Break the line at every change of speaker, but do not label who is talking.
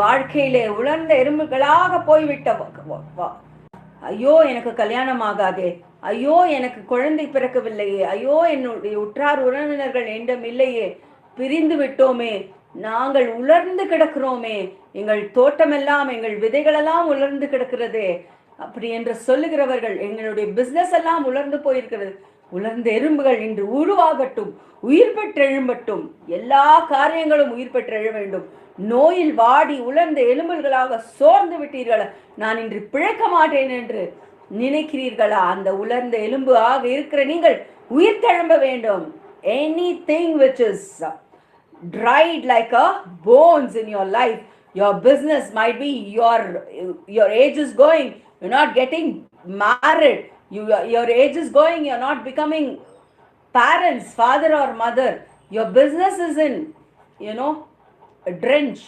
வாழ்க்கையிலே உலர்ந்த எறும்புகளாக போய்விட்ட, ஐயோ எனக்கு கல்யாணம் ஆகாதே, ஐயோ எனக்கு குழந்தை பிறக்கவில்லையே, ஐயோ என்னுடைய உற்றார் உறவினர்கள் என்னிடம் இல்லையே, பிரிந்து விட்டோமே, நாங்கள் உலர்ந்து கிடக்கிறோமே, எங்கள் தோட்டமெல்லாம் எங்கள் விதைகளெல்லாம் உலர்ந்து கிடக்கிறதே அப்படி என்று சொல்லுகிறவர்கள், எங்களுடைய பிசினஸ் எல்லாம் உலர்ந்து போயிருக்கிறது, உலர்ந்த எறும்புகள் இன்று உருவாகட்டும், உயிர் பெற்றெழும்பட்டும், எல்லா காரியங்களும் உயிர் பெற்றெழ வேண்டும். நோயில் வாடி உலர்ந்த எலும்புகளாக சோர்ந்து விட்டீர்களா, நான் இன்று பிழைக்க மாட்டேன் என்று நினைக்கிறீர்களா? அந்த உலர்ந்த எலும்பு ஆக இருக்கிற நீங்கள் உயிர் தெழும்ப வேண்டும். Anything which is dried like a bones in your life, your business might be, your age is going, you're not getting married, your age is going, you're not becoming parents, father or mother, your business is in, a drench,